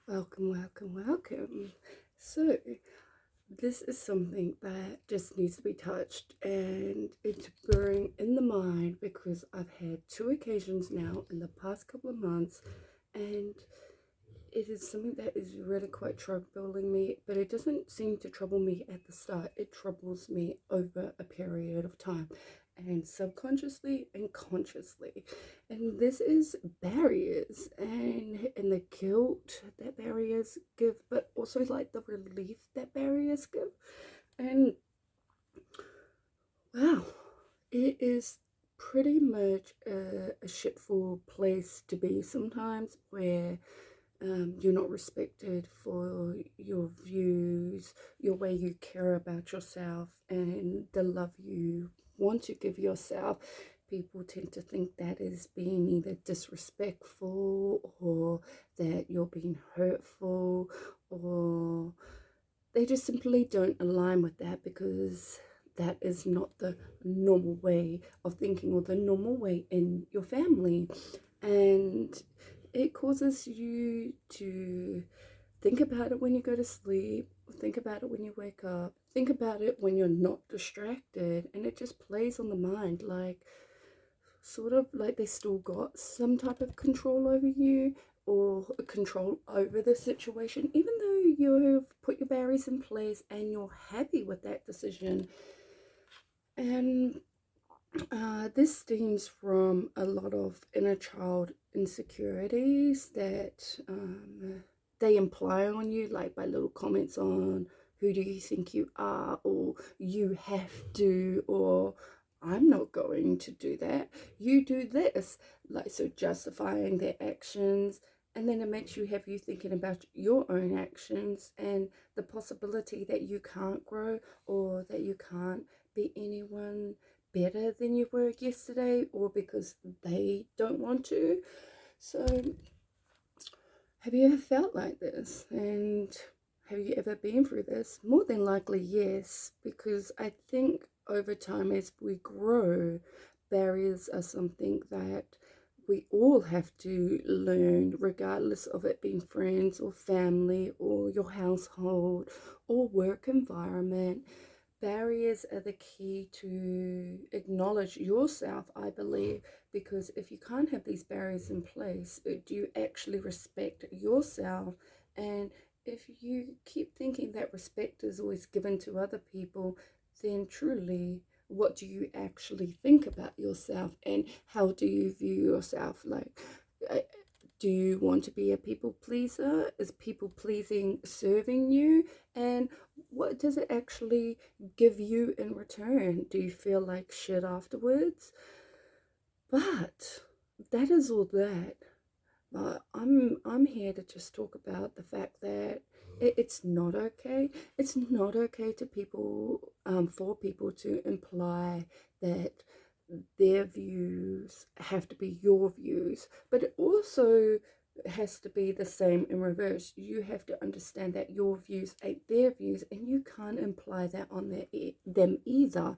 Welcome, welcome, welcome. So, this is something that just needs to be touched, and it's brewing in the mind because I've had two occasions now in the past couple of months, and it is something that is really quite troubling me, but it doesn't seem to trouble me at the start. It troubles me over a period of time and subconsciously and consciously. And this is barriers and the guilt that barriers give, but also like the relief that barriers give. And wow, it is pretty much a shitful place to be sometimes where you're not respected for your views, your way you care about yourself, and the love you want to give yourself. People tend to think that is being either disrespectful or that you're being hurtful, or they just simply don't align with that because that is not the normal way of thinking or the normal way in your family. And it causes you to think about it when you go to sleep, think about it when you wake up, think about it when you're not distracted, and it just plays on the mind like sort of like they still got some type of control over you or control over the situation, even though you've put your barriers in place and you're happy with that decision. And this stems from a lot of inner child insecurities that they imply on you, like by little comments on who do you think you are, or you have to, or I'm not going to do that. You do this, like so justifying their actions. And then it makes you have you thinking about your own actions and the possibility that you can't grow or that you can't be anyone better than you were yesterday or because they don't want to. So, have you ever felt like this? And have you ever been through this? More than likely, yes, because I think over time as we grow, barriers are something that we all have to learn, regardless of it being friends or family or your household or work environment. Barriers are the key to acknowledge yourself, I believe, because if you can't have these barriers in place, do you actually respect yourself? And if you keep thinking that respect is always given to other people, then truly, what do you actually think about yourself and how do you view yourself? Like, uh, do you want to be a people pleaser? Is people pleasing serving you? And what does it actually give you in return? Do you feel like shit afterwards? But that is all that. I'm here to just talk about the fact that it's not okay. It's not okay to people for people to imply that their views have to be your views, but it also has to be the same in reverse. You have to understand that your views ain't their views, and you can't imply that on them either.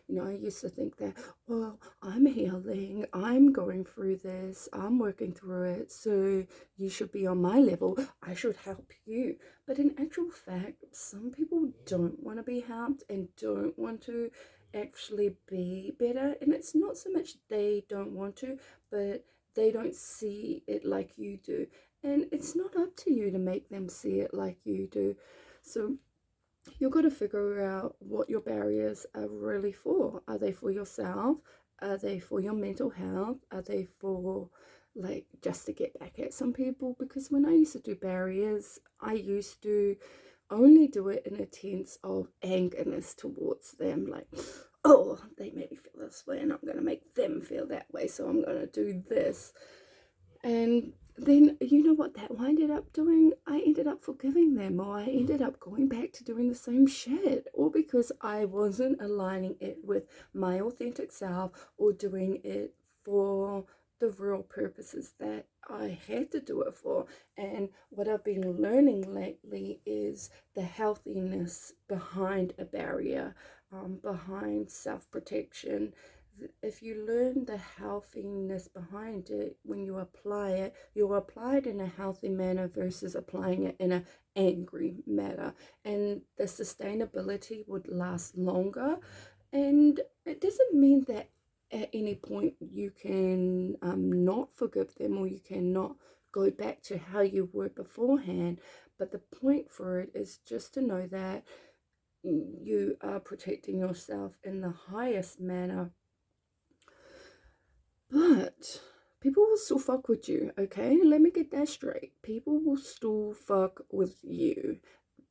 You know, I used to think that, well, I'm healing, I'm going through this, I'm working through it, so you should be on my level, I should help you. But in actual fact, some people don't want to be helped and don't want to actually be better. And it's not so much they don't want to, but they don't see it like you do. And it's not up to you to make them see it like you do. So you've got to figure out what your barriers are really for. Are they for yourself? Are they for your mental health? Are they for like just to get back at some people? Because when I used to do barriers, I used to only do it in a tense of angerness towards them, like, oh, they made me feel this way and I'm going to make them feel that way, so I'm going to do this. And then you know what that ended up doing? I ended up forgiving them, or I ended up going back to doing the same shit, all because I wasn't aligning it with my authentic self or doing it for the real purposes that I had to do it for. And what I've been learning lately is the healthiness behind a barrier, behind self protection, if you learn the healthiness behind it, when you apply it in a healthy manner versus applying it in an angry manner. And the sustainability would last longer. And it doesn't mean that at any point you can not forgive them, or you cannot go back to how you were beforehand. But the point for it is just to know that you are protecting yourself in the highest manner. But people will still fuck with you, okay? Let me get that straight. People will still fuck with you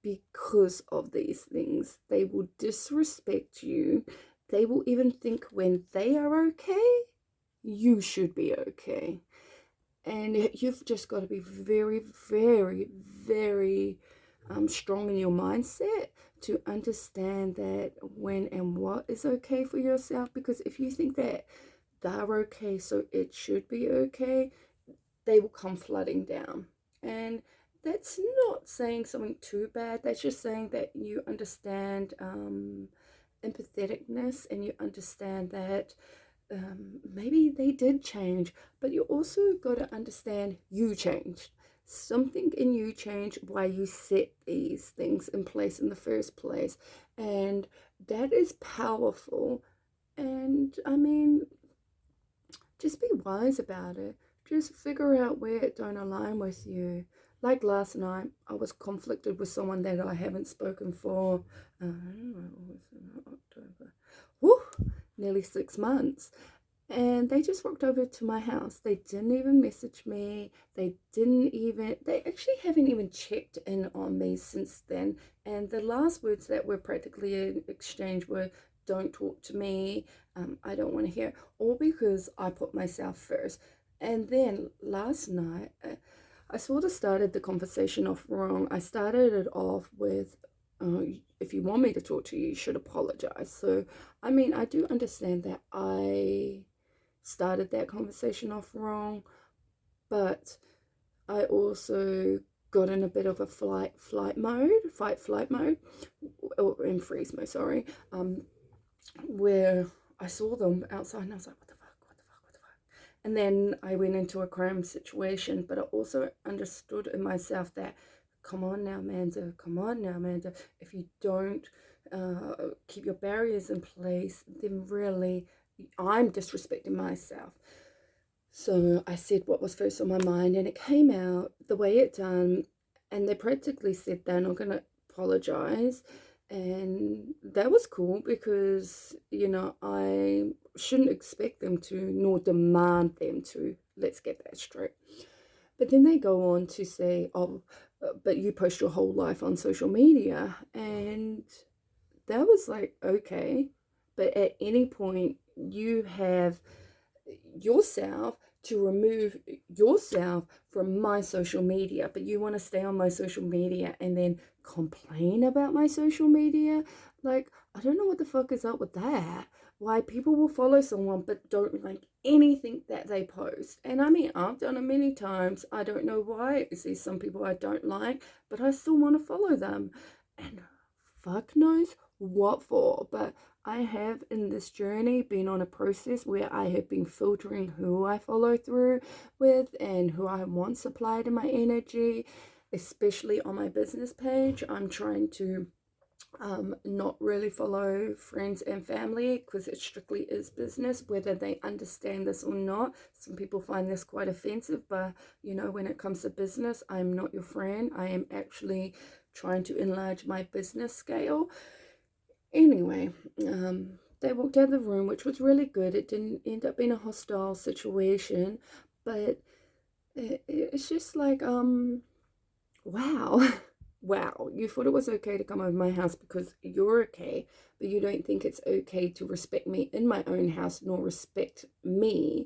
because of these things. They will disrespect you. They will even think when they are okay, you should be okay. And you've just got to be very, very, very strong in your mindset to understand that when and what is okay for yourself. Because if you think that they're okay, so it should be okay, they will come flooding down. And that's not saying something too bad. That's just saying that you understand empatheticness, and you understand that maybe they did change, but you also got to understand you changed. Something in you changed why you set these things in place in the first place. And that is powerful. And I mean, just be wise about it. Just figure out where it don't align with you. Like last night, I was conflicted with someone that I haven't spoken for, October, whew, nearly 6 months. And they just walked over to my house. They didn't even message me. They actually haven't even checked in on me since then. And the last words that were practically exchanged were, don't talk to me. I don't want to hear. All because I put myself first. And then last night, I sort of started the conversation off wrong. I started it off with, if you want me to talk to you, you should apologize. So, I mean, I do understand that I started that conversation off wrong, but I also got in a bit of a fight flight mode, or in freeze mode, sorry, where I saw them outside and I was like, what the fuck, what the fuck, what the fuck. And then I went into a crime situation, but I also understood in myself that, come on now, Amanda, come on now, Amanda, if you don't keep your barriers in place, then really I'm disrespecting myself. So I said what was first on my mind, and it came out the way it done. And they practically said they're not going to apologize. And that was cool because, I shouldn't expect them to, nor demand them to. Let's get that straight. But then they go on to say, oh, but you post your whole life on social media. And that was like, okay. But at any point, you have yourself to remove yourself from my social media, but you want to stay on my social media and then complain about my social media. Like, I don't know what the fuck is up with that. Why people will follow someone but don't like anything that they post. And I mean, I've done it many times. I don't know why. See, some people I don't like, but I still want to follow them. And fuck knows what for. But I have in this journey been on a process where I have been filtering who I follow through with and who I want supplied in my energy, especially on my business page. I'm trying to not really follow friends and family because it strictly is business, whether they understand this or not. Some people find this quite offensive, but when it comes to business, I'm not your friend. I am actually trying to enlarge my business scale. Anyway, they walked out of the room, which was really good. It didn't end up being a hostile situation, but it's just like, wow. Wow, you thought it was okay to come over my house because you're okay, but you don't think it's okay to respect me in my own house nor respect me.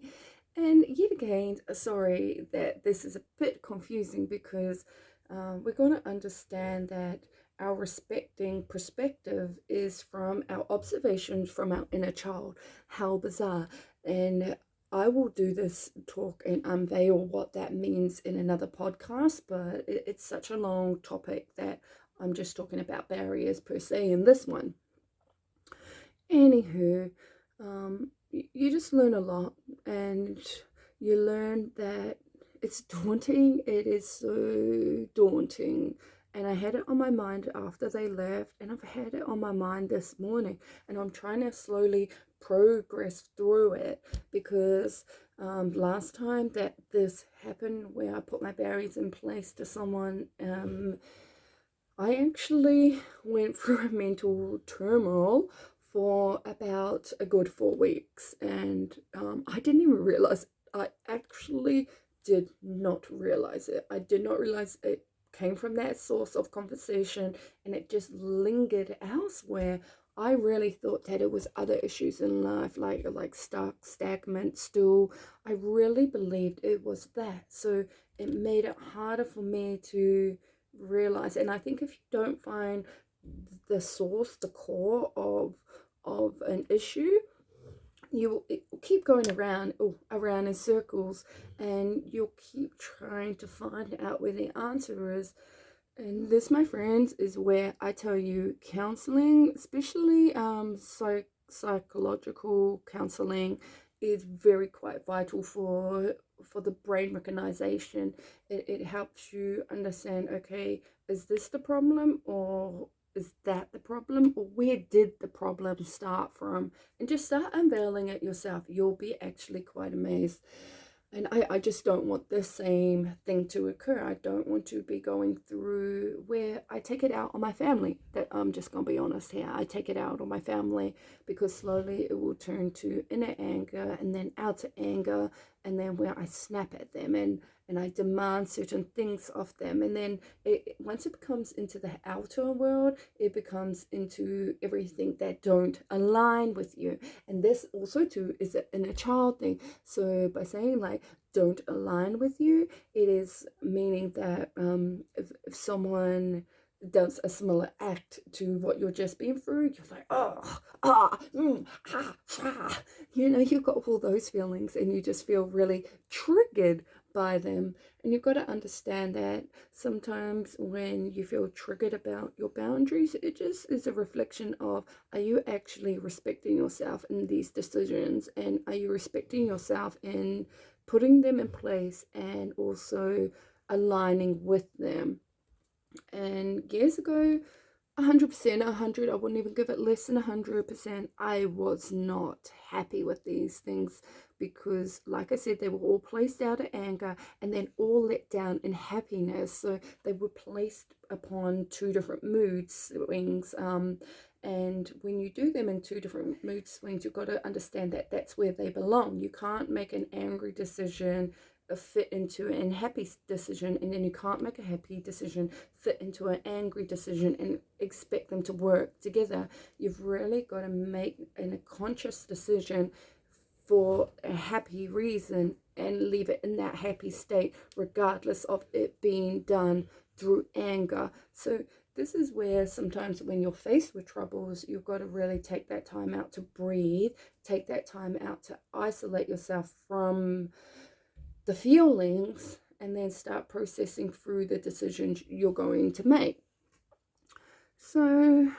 And yet again, sorry that this is a bit confusing because we're going to understand that our respecting perspective is from our observations from our inner child. How bizarre. And I will do this talk and unveil what that means in another podcast, but it's such a long topic that I'm just talking about barriers per se in this one. Anywho, you just learn a lot, and you learn that it's daunting. It is so daunting. And I had it on my mind after they left, and I've had it on my mind this morning, and I'm trying to slowly progress through it because last time that this happened, where I put my berries in place to someone, I actually went through a mental turmoil for about a good 4 weeks, and I didn't even realize. I actually did not realize it. I did not realize it came from that source of conversation, and it just lingered elsewhere. I really thought that it was other issues in life, like stuck, stagnant, stool. I really believed it was that. So it made it harder for me to realize. And I think if you don't find the source, the core of an issue, you will keep going around in circles, and you'll keep trying to find out where the answer is. And this, my friends, is where I tell you counseling, especially psychological counseling, is very quite vital for the brain recognition. It helps you understand, okay, is this the problem, or is that the problem, or where did the problem start from? And just start unveiling it yourself. You'll be actually quite amazed. And I just don't want the same thing to occur. I don't want to be going through where I take it out on my family. That I'm just gonna be honest here. I take it out on my family because slowly it will turn to inner anger and then outer anger, and then where I snap at them and I demand certain things of them. And then once it becomes into the outer world, it becomes into everything that don't align with you. And this also too is an inner child thing. So by saying like don't align with you, it is meaning that if someone does a similar act to what you're just been through, you're like, oh, you've got all those feelings, and you just feel really triggered by them. And you've got to understand that sometimes when you feel triggered about your boundaries, it just is a reflection of, are you actually respecting yourself in these decisions, and are you respecting yourself in putting them in place and also aligning with them. And years ago, 100%, 100, I wouldn't even give it less than 100%. I was not happy with these things because, like I said, they were all placed out of anger and then all let down in happiness. So they were placed upon two different mood swings. And when you do them in two different mood swings, you've got to understand that that's where they belong. You can't make an angry decision fit into an happy decision, and then you can't make a happy decision fit into an angry decision and expect them to work together. You've really got to make a conscious decision for a happy reason and leave it in that happy state regardless of it being done through anger. So this is where sometimes when you're faced with troubles, you've got to really take that time out to breathe, take that time out to isolate yourself from the feelings, and then start processing through the decisions you're going to make. So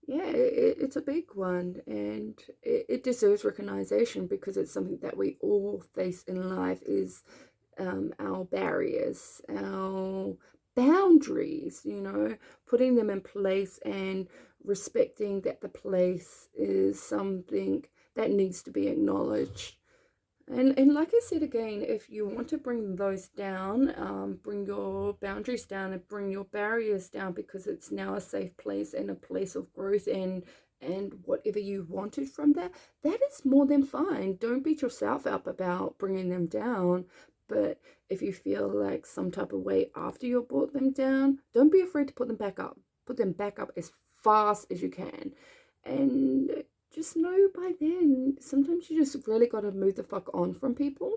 yeah, it's a big one, and it deserves recognition because it's something that we all face in life, is our barriers, our boundaries, putting them in place and respecting that the place is something that needs to be acknowledged. And like I said again, if you want to bring those down, bring your boundaries down and bring your barriers down, because it's now a safe place and a place of growth, and whatever you wanted from that, that is more than fine. Don't beat yourself up about bringing them down. But if you feel like some type of way after you brought them down, don't be afraid to put them back up. Put them back up as fast as you can. And just know by then, sometimes you just really got to move the fuck on from people,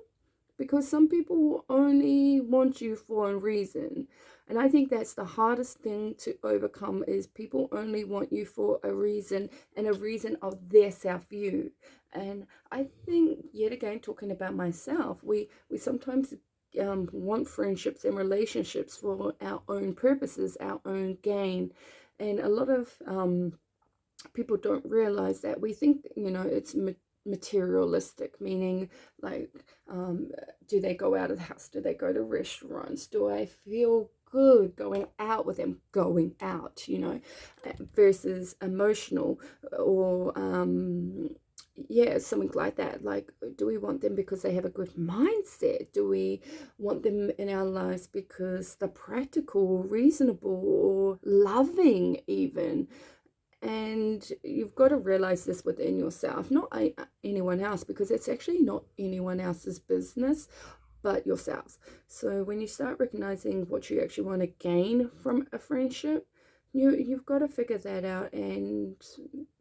because some people only want you for a reason. And I think that's the hardest thing to overcome, is people only want you for a reason, and a reason of their self-view. And I think, yet again, talking about myself, we sometimes want friendships and relationships for our own purposes, our own gain. And a lot of people don't realize that. We think, it's materialistic, meaning like, do they go out of the house? Do they go to restaurants? Do I feel good going out with them? Going out, versus emotional, or yeah, something like that. Like, do we want them because they have a good mindset? Do we want them in our lives because they're practical, reasonable, or loving, even? And you've got to realize this within yourself, not anyone else, because it's actually not anyone else's business but yourselves. So when you start recognizing what you actually want to gain from a friendship, you've got to figure that out and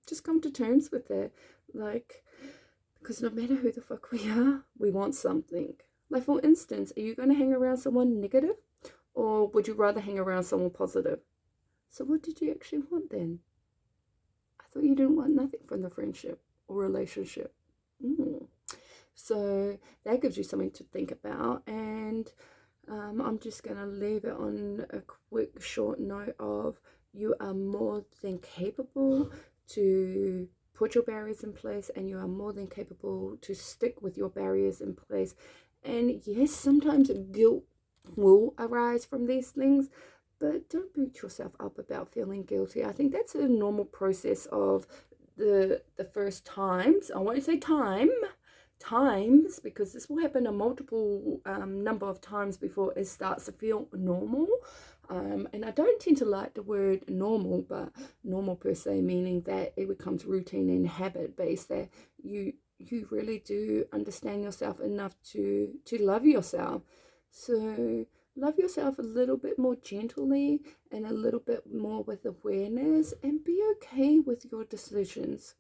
just come to terms with it. Like, because no matter who the fuck we are, we want something. Like, for instance, are you going to hang around someone negative, or would you rather hang around someone positive? So what did you actually want then? I thought you didn't want nothing from the friendship or relationship. So that gives you something to think about. And I'm just going to leave it on a quick, short note of, you are more than capable to put your barriers in place, and you are more than capable to stick with your barriers in place. And yes, sometimes guilt will arise from these things, but don't beat yourself up about feeling guilty. I think that's a normal process of the first times. I won't say times, because this will happen a multiple number of times before it starts to feel normal. And I don't tend to like the word normal, but normal per se, meaning that it becomes routine and habit based, that you really do understand yourself enough to love yourself. So love yourself a little bit more gently and a little bit more with awareness, and be okay with your decisions.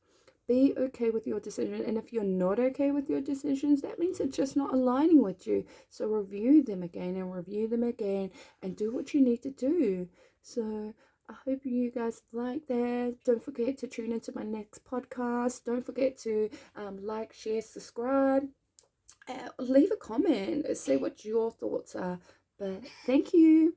Be okay with your decision. And if you're not okay with your decisions, that means it's just not aligning with you. So review them again and review them again, and do what you need to do. So I hope you guys like that. Don't forget to tune into my next podcast. Don't forget to like, share, subscribe, leave a comment, say what your thoughts are. But thank you.